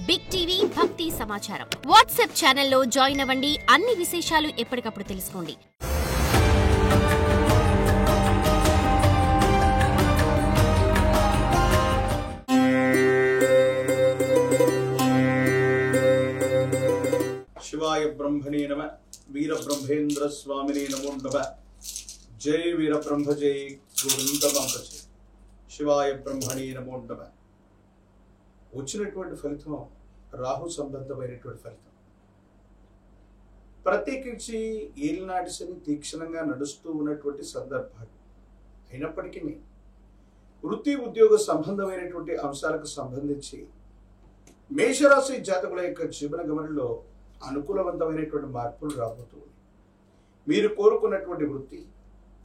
Big TV భక్తి సమాచారం WhatsApp ఛానల్లో జాయిన్ అవ్వండి. అన్ని విశేషాలు ఎప్పటికప్పుడు తెలుసుకోండి. శివాయ బ్రహ్మణే నమ. వీర బ్రహ్మేంద్ర స్వామినే నమో నమ. జై వీర బ్రహ్మ జై గోవిందమాంబ. శివాయ బ్రహ్మణే నమో నమ. వచ్చినటువంటి ఫలితం రాహు సంబంధమైనటువంటి ఫలితం. ప్రత్యేకించి ఏలినాటి శని తీక్షణంగా నడుస్తూ ఉన్నటువంటి సందర్భాలు అయినప్పటికీ వృత్తి ఉద్యోగ సంబంధమైనటువంటి అంశాలకు సంబంధించి మేషరాశి జాతకుల యొక్క జీవన గమనంలో అనుకూలవంతమైనటువంటి మార్పులు రాబోతుంది. మీరు కోరుకున్నటువంటి వృత్తి,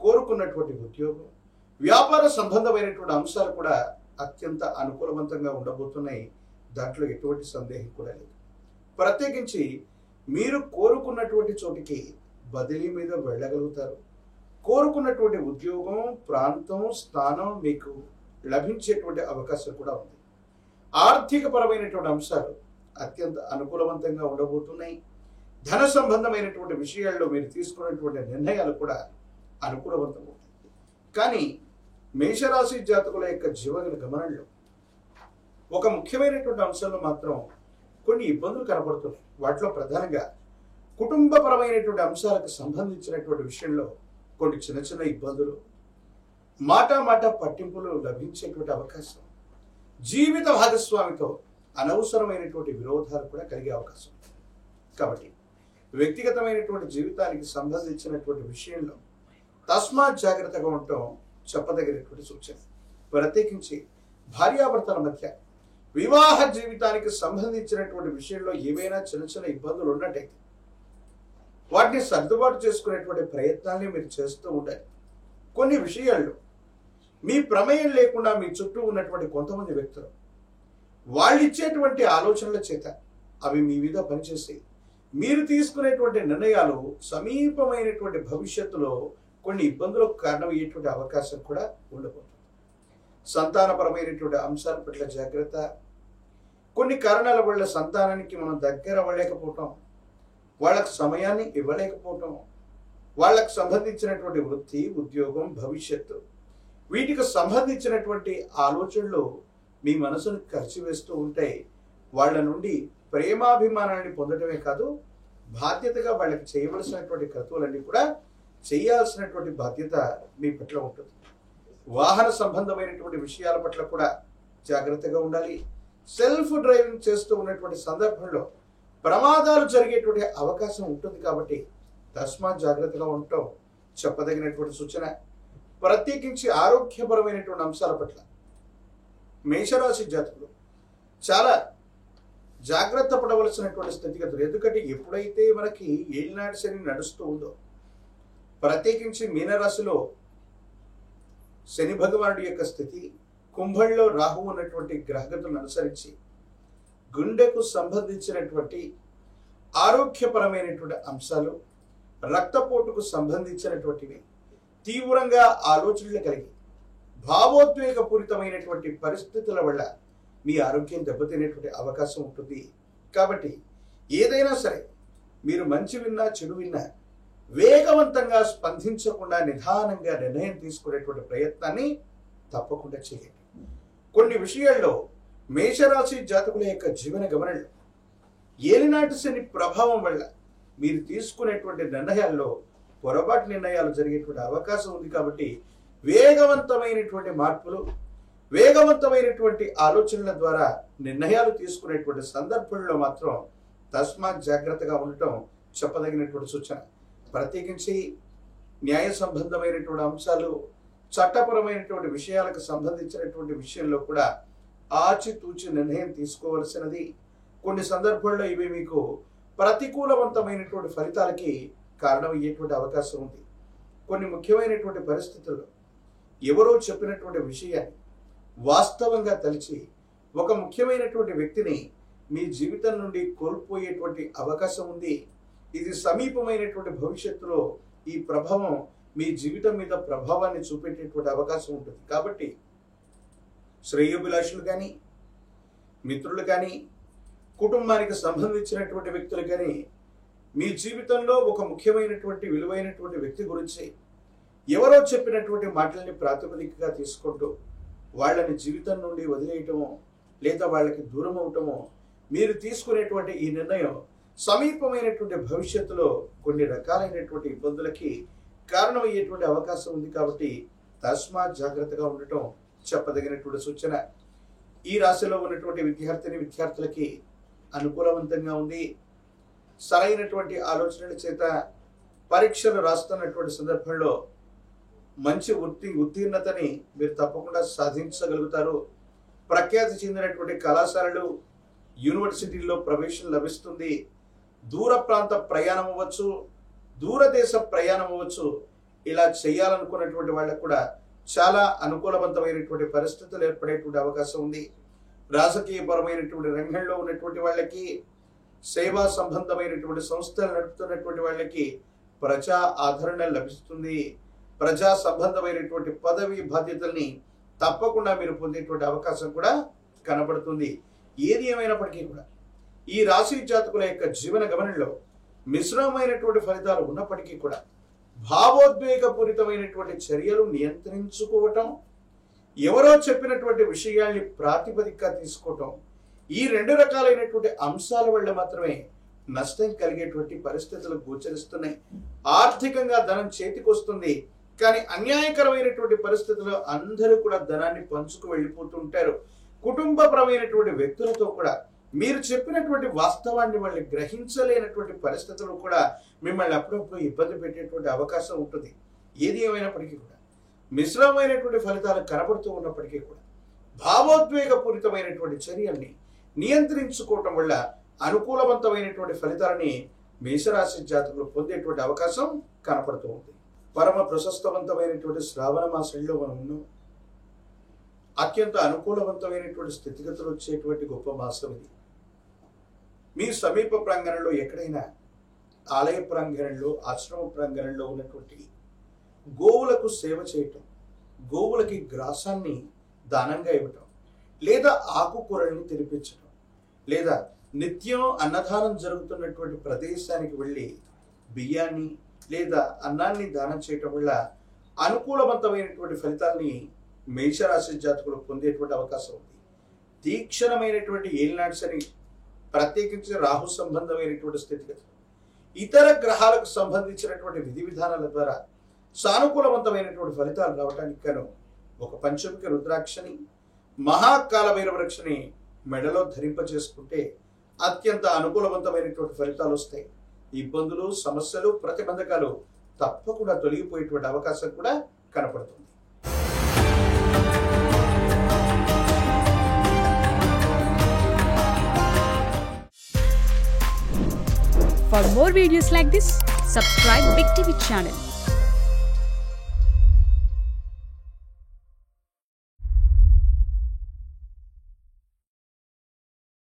కోరుకున్నటువంటి ఉద్యోగం, వ్యాపార సంబంధమైనటువంటి అంశాలు కూడా అత్యంత అనుకూలవంతంగా ఉండబోతున్నాయి. దాంట్లో ఎటువంటి సందేహం కూడా లేదు. ప్రత్యేకించి మీరు కోరుకున్నటువంటి చోటికి బదిలీ మీద వెళ్ళగలుగుతారు. కోరుకున్నటువంటి ఉద్యోగం, ప్రాంతం, స్థానం మీకు లభించేటువంటి అవకాశం కూడా ఉంది. ఆర్థిక పరమైనటువంటి అంశాలు అత్యంత అనుకూలవంతంగా ఉండబోతున్నాయి. ధన సంబంధమైనటువంటి విషయాల్లో మీరు తీసుకున్నటువంటి నిర్ణయాలు కూడా అనుకూలవంతమవుతాయి. కానీ మేషరాశి జాతకుల యొక్క జీవన గమనంలో ఒక ముఖ్యమైనటువంటి అంశంలో మాత్రం కొన్ని ఇబ్బందులు కనపడుతున్నాయి. వాటిలో ప్రధానంగా కుటుంబపరమైనటువంటి అంశాలకు సంబంధించినటువంటి విషయంలో కొన్ని చిన్న చిన్న ఇబ్బందులు, మాట పట్టింపులు లభించేటువంటి అవకాశం, జీవిత భాగస్వామితో అనవసరమైనటువంటి విరోధాలు కూడా కలిగే అవకాశం. కాబట్టి వ్యక్తిగతమైనటువంటి జీవితానికి సంబంధించినటువంటి విషయంలో తస్మాత్ జాగ్రత్తగా ఉండటం చెప్పదగినటువంటి సూచన. ప్రత్యేకించి భార్యాభర్తల మధ్య వివాహ జీవితానికి సంబంధించినటువంటి విషయంలో ఏవైనా చిన్న చిన్న ఇబ్బందులు ఉన్నట్టయితే వాటిని సర్దుబాటు చేసుకునేటువంటి ప్రయత్నాన్ని మీరు చేస్తూ ఉండాలి. కొన్ని విషయాల్లో మీ ప్రమేయం లేకుండా మీ చుట్టూ ఉన్నటువంటి కొంతమంది వ్యక్తులు వాళ్ళు ఇచ్చేటువంటి ఆలోచనల చేత అవి మీ మీద పనిచేసి మీరు తీసుకునేటువంటి నిర్ణయాలు సమీపమైనటువంటి భవిష్యత్తులో కొన్ని ఇబ్బందులకు కారణమయ్యేటువంటి అవకాశం కూడా ఉండబోతుంది. సంతానపరమైనటువంటి అంశాల పట్ల జాగ్రత్త. కొన్ని కారణాల వల్ల సంతానానికి మనం దగ్గర అవ్వలేకపోవటం, వాళ్ళకు సమయాన్ని ఇవ్వలేకపోవటం, వాళ్ళకు సంబంధించినటువంటి వృత్తి, ఉద్యోగం, భవిష్యత్తు వీటికి సంబంధించినటువంటి ఆలోచనలు మీ మనసును ఖర్చువేస్తూ ఉంటాయి. వాళ్ళ నుండి ప్రేమాభిమానాన్ని పొందడమే కాదు, బాధ్యతగా వాళ్ళకి చేయవలసినటువంటి కర్తవ్యాలన్నీ కూడా చేయాల్సినటువంటి బాధ్యత మీ పట్ల ఉంటుంది. వాహన సంబంధమైనటువంటి విషయాల పట్ల కూడా జాగ్రత్తగా ఉండాలి. సెల్ఫ్ డ్రైవింగ్ చేస్తూ ఉన్నటువంటి సందర్భంలో ప్రమాదాలు జరిగేటువంటి అవకాశం ఉంటుంది. కాబట్టి తస్మాత్ జాగ్రత్తగా ఉండటం చెప్పదగినటువంటి సూచన. ప్రత్యేకించి ఆరోగ్యపరమైనటువంటి అంశాల పట్ల మేషరాశి జాతకులు చాలా జాగ్రత్త పడవలసినటువంటి స్థితిగతులు. ఎందుకంటే ఎప్పుడైతే మనకి ఏలినాటి శని నడుస్తూ ఉందో, ప్రత్యేకించి మీనరాశిలో శని భగవానుడి యొక్క స్థితి, కుంభంలో రాహు ఉన్నటువంటి గ్రహగతులను అనుసరించి గుండెకు సంబంధించినటువంటి ఆరోగ్యపరమైనటువంటి అంశాలు, రక్తపోటుకు సంబంధించినటువంటివి, తీవ్రంగా ఆలోచనలు కలిగి భావోద్వేగపూరితమైనటువంటి పరిస్థితుల వల్ల మీ ఆరోగ్యం దెబ్బతినేటువంటి అవకాశం ఉంటుంది. కాబట్టి ఏదైనా సరే మీరు మంచి విన్నా చెడు విన్నా వేగవంతంగా స్పందించకుండా నిదానంగా నిర్ణయం తీసుకునేటువంటి ప్రయత్నాన్ని తప్పకుండా చేయండి. కొన్ని విషయాల్లో మేషరాశి జాతకుల యొక్క జీవన గమనంలో ఏలినాటి శని ప్రభావం వల్ల మీరు తీసుకునేటువంటి నిర్ణయాల్లో పొరపాటు నిర్ణయాలు జరిగేటువంటి అవకాశం ఉంది. కాబట్టి వేగవంతమైనటువంటి మార్పులు, వేగవంతమైనటువంటి ఆలోచనల ద్వారా నిర్ణయాలు తీసుకునేటువంటి సందర్భంలో మాత్రం తస్మాత్ జాగ్రత్తగా ఉండటం చెప్పదగినటువంటి సూచన. ప్రత్యేకించి న్యాయ సంబంధమైనటువంటి అంశాలు, చట్టపరమైనటువంటి విషయాలకు సంబంధించినటువంటి విషయంలో కూడా ఆచితూచి నిర్ణయం తీసుకోవలసినది. కొన్ని సందర్భాల్లో ఇవి మీకు ప్రతికూలవంతమైనటువంటి ఫలితాలకి కారణమయ్యేటువంటి అవకాశం ఉంది. కొన్ని ముఖ్యమైనటువంటి పరిస్థితుల్లో ఎవరో చెప్పినటువంటి విషయాన్ని వాస్తవంగా తలిచి ఒక ముఖ్యమైనటువంటి వ్యక్తిని మీ జీవితం నుండి కోల్పోయేటువంటి అవకాశం ఉంది. ఇది సమీపమైనటువంటి భవిష్యత్తులో ఈ ప్రభావం మీ జీవితం మీద ప్రభావాన్ని చూపెట్టేటువంటి అవకాశం ఉంటుంది. కాబట్టి శ్రేయోభిలాషులు కానీ, మిత్రులు కానీ, కుటుంబానికి సంబంధించినటువంటి వ్యక్తులు కానీ మీ జీవితంలో ఒక ముఖ్యమైనటువంటి విలువైనటువంటి వ్యక్తి గురించి ఎవరో చెప్పినటువంటి మాటల్ని ప్రాతిపదికగా తీసుకుంటూ వాళ్ళని జీవితం నుండి వదిలేయటమో లేదా వాళ్ళకి దూరం అవటమో మీరు తీసుకునేటువంటి ఈ నిర్ణయం సమీపమైనటువంటి భవిష్యత్తులో కొన్ని రకాలైనటువంటి ఇబ్బందులకి కారణమయ్యేటువంటి అవకాశం ఉంది. కాబట్టి తస్మాత్ జాగ్రత్తగా ఉండటం చెప్పదగినటువంటి సూచన. ఈ రాశిలో ఉన్నటువంటి విద్యార్థులకి అనుకూలవంతంగా ఉంది. సరైనటువంటి ఆలోచనల చేత పరీక్షలు రాస్తున్నటువంటి సందర్భంలో మంచి ఉత్తీర్ణతని మీరు తప్పకుండా సాధించగలుగుతారు. ప్రఖ్యాతి చెందినటువంటి కళాశాలలు, యూనివర్సిటీల్లో ప్రవేశం లభిస్తుంది. దూర ప్రాంత ప్రయాణం అవ్వచ్చు, దూరదేశ ప్రయాణం అవ్వచ్చు. ఇలా చేయాలనుకున్నటువంటి వాళ్ళకు కూడా చాలా అనుకూలవంతమైనటువంటి పరిస్థితులు ఏర్పడేటువంటి అవకాశం ఉంది. రాజకీయపరమైనటువంటి రంగంలో ఉన్నటువంటి వాళ్ళకి, సేవా సంబంధమైనటువంటి సంస్థలు నడుపుతున్నటువంటి వాళ్ళకి ప్రజా ఆదరణ లభిస్తుంది. ప్రజా సంబంధమైనటువంటి పదవి బాధ్యతల్ని తప్పకుండా మీరు పొందేటువంటి అవకాశం కూడా కనబడుతుంది. ఏది ఏమైనప్పటికీ కూడా ఈ రాశి జాతకుల యొక్క జీవన గమనంలో మిశ్రమమైనటువంటి ఫలితాలు ఉన్నప్పటికీ కూడా భావోద్వేగపూరితమైనటువంటి చర్యలు నియంత్రించుకోవటం, ఎవరో చెప్పినటువంటి విషయాల్ని ప్రాతిపదికగా తీసుకోవటం, ఈ రెండు రకాలైనటువంటి అంశాల వల్ల మాత్రమే నష్టం కలిగేటువంటి పరిస్థితులు గోచరిస్తున్నాయి. ఆర్థికంగా ధనం చేతికొస్తుంది, కానీ అన్యాయకరమైనటువంటి పరిస్థితుల్లో అందరూ కూడా ధనాన్ని పంచుకు వెళ్ళిపోతుంటారు. కుటుంబపరమైనటువంటి వ్యక్తులతో కూడా మీరు చెప్పినటువంటి వాస్తవాన్ని వాళ్ళు గ్రహించలేనటువంటి పరిస్థితులు కూడా మిమ్మల్ని అప్పుడప్పుడు ఇబ్బంది పెట్టేటువంటి అవకాశం ఉంటుంది. ఏది ఏమైనప్పటికీ కూడా మిశ్రమమైనటువంటి ఫలితాలు కనబడుతూ ఉన్నప్పటికీ కూడా భావోద్వేగపూరితమైనటువంటి చర్యల్ని నియంత్రించుకోవటం వల్ల అనుకూలవంతమైనటువంటి ఫలితాలని మేషరాశి జాతకులు పొందేటువంటి అవకాశం కనపడుతూ ఉంది. పరమ ప్రశస్తవంతమైనటువంటి శ్రావణ మాసంలో మనం ఉన్నాం. అత్యంత అనుకూలవంతమైనటువంటి స్థితిగతులు వచ్చేటువంటి గొప్ప మాసం ఇది. మీ సమీప ప్రాంగణంలో ఎక్కడైనా ఆలయ ప్రాంగణంలో, ఆశ్రమ ప్రాంగణంలో ఉన్నటువంటి గోవులకు సేవ చేయటం, గోవులకి గ్రాసాన్ని దానంగా ఇవ్వటం, లేదా ఆకుకూరల్ని తినిపించటం, లేదా నిత్యం అన్నదానం జరుగుతున్నటువంటి ప్రదేశానికి వెళ్ళి బియ్యాన్ని లేదా అన్నాన్ని దానం చేయటం వల్ల అనుకూలవంతమైనటువంటి ఫలితాల్ని మేషరాశి జాతకులు పొందేటువంటి అవకాశం ఉంది. తీక్షణమైనటువంటి ఏలినాటి శని, ప్రత్యేకించి రాహు సంబంధమైనటువంటి స్థితిగతులు, ఇతర గ్రహాలకు సంబంధించినటువంటి విధి విధానాల ద్వారా సానుకూలవంతమైనటువంటి ఫలితాలు రావడానికి గాను ఒక పంచముఖి రుద్రాక్షని, మహాకాల భైరవరక్షని మెడలో ధరింపచేసుకుంటే అత్యంత అనుకూలవంతమైనటువంటి ఫలితాలు వస్తాయి. ఇబ్బందులు, సమస్యలు, ప్రతిబంధకాలు తప్పకుండా తొలగిపోయేటువంటి అవకాశం కూడా కనపడుతుంది. For more videos like this, subscribe Big TV channel.